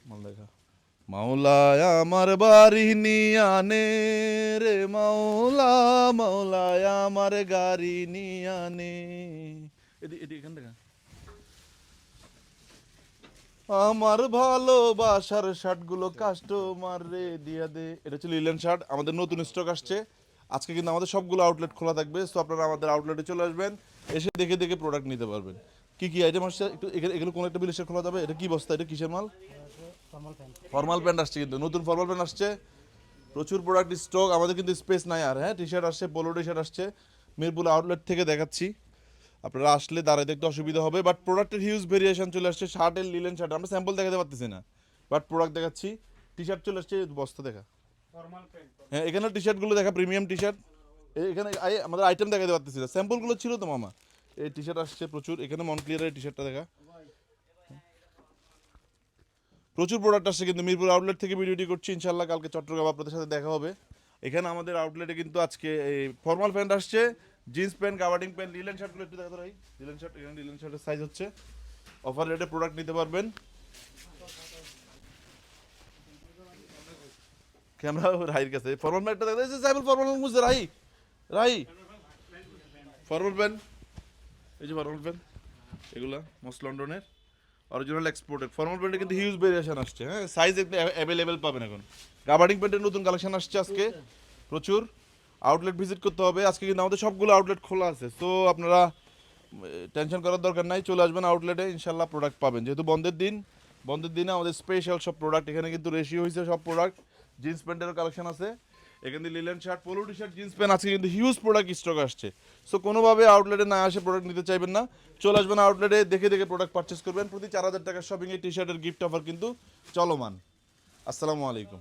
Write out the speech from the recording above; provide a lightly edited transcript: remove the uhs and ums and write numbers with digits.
মাল দেখা মাওলায় আমার বাড়ি নিয়ানে রে মাওলা মাওলায় আমার গাড়ি নিয়ানে এদি এদি এখান থেকে আমার ভালোবাসার শার্টগুলো কাস্টমার রে দিয়া দে। এটা হচ্ছে লিলেন শার্ট, আমাদের নতুন স্টক আসছে। আজকে কিন্তু আমাদের সবগুলো আউটলেট খোলা থাকবে, সো আপনারা আমাদের আউটলেটে চলে আসবেন, এসে দেখে দেখে প্রোডাক্ট নিতে পারবেন। কি কি আইটেম আসছে একটু এগুলো কোন একটা বিলিশে খোলা যাবে? এটা কি বস্তা, এটা কিসের মাল? ফর্মাল প্যান্ট আসছে, কিন্তু নতুন ফর্মাল প্যান্ট আসছে, প্রচুর প্রোডাক্ট স্টক। আমাদের কিন্তু স্পেস নাই আর। হ্যাঁ, টি শার্ট আসছে, পোলো টি শার্ট আসছে। মিরপুর আউটলেট থেকে দেখাচ্ছি, আপনারা আসলে দাঁড়ায় দেখতে অসুবিধা হবে, বাট প্রোডাক্টের হিউজ ভেরিয়েশন চলে আসছে। শার্টের লিলেন শার্ট আমরা স্যাম্পল দেখাতে পারতেছি না, বাট প্রোডাক্ট দেখাচ্ছি। টি শার্ট চলে আসছে, বস্তা দেখা। হ্যাঁ, এখানে টি শার্টগুলো দেখা, প্রিমিয়াম টি শার্ট। এখানে আমাদের আইটেম দেখাতে পারতেছি না, স্যাম্পলগুলো ছিল তো মামা। এই টি শার্ট আসছে প্রচুর, এখানে মনক্লিয়ারের টি শার্টটা দেখা। প্রচুর প্রোডাক্ট আসছে কিন্তু মিরপুর আউটলেট থেকে ভিডিওটি করছি। ইনশাল্লাহ কালকে চট্টগ্রাম আপনাদের সাথে দেখা হবে। এখানে আমাদের আউটলেটে কিন্তু আজকে এই ফর্মাল প্যান্ট আসছে, jeans pant, gabardine pant, linen শার্টগুলো একটু দেখাতে ভাই। লিলেন শার্ট, এখানে লিলেন শার্টের সাইজ হচ্ছে, অফার রেটে প্রোডাক্ট নিতে পারবেন। ক্যামেরা রাইর কাছে ফর্মাল প্যান্টটা দেখা যাচ্ছে, সাইবল ফর্মাল মুজে রাই রাই ফর্মাল প্যান্ট, এই যে ফর্মাল প্যান্ট, এগুলা মোস্ট লন্ডনের অরিজিনাল এক্সপোর্টেড ফর্মাল প্যান্টে কিন্তু হিউজ ভেরিয়েশন আসছে। হ্যাঁ, সাইজ একটু অ্যাভেলেবেল পাবেন এখন। গাবার্ডিং প্যান্টের নতুন কালেকশন আসছে আজকে প্রচুর। আউটলেট ভিজিট করতে হবে, আজকে কিন্তু আমাদের সবগুলো আউটলেট খোলা আছে, সো আপনারা টেনশন করার দরকার নাই, চলে আসবেন আউটলেটে, ইনশাল্লাহ প্রোডাক্ট পাবেন। যেহেতু বন্ধের দিন, বন্ধের দিনে আমাদের স্পেশাল সব প্রোডাক্ট এখানে কিন্তু রেশিও হয়েছে সব প্রোডাক্ট। জিন্স প্যান্টেরও কালেকশন আছে এখানে, linen shirt, polo T shirt, jeans pant, আজকে কিন্তু হিউজ প্রোডাক্ট স্টক আসছে। সো কোনোভাবে আউটলেটে না আসে প্রোডাক্ট নিতে চাইবেন না, চলে আসবেন আউটলেটে, দেখে দেখে প্রোডাক্ট পারচেস করবেন। প্রতি 4000 টাকার শপিংয়ে টি শার্টের গিফট অফার কিন্তু চলমান। আসসালামু আলাইকুম।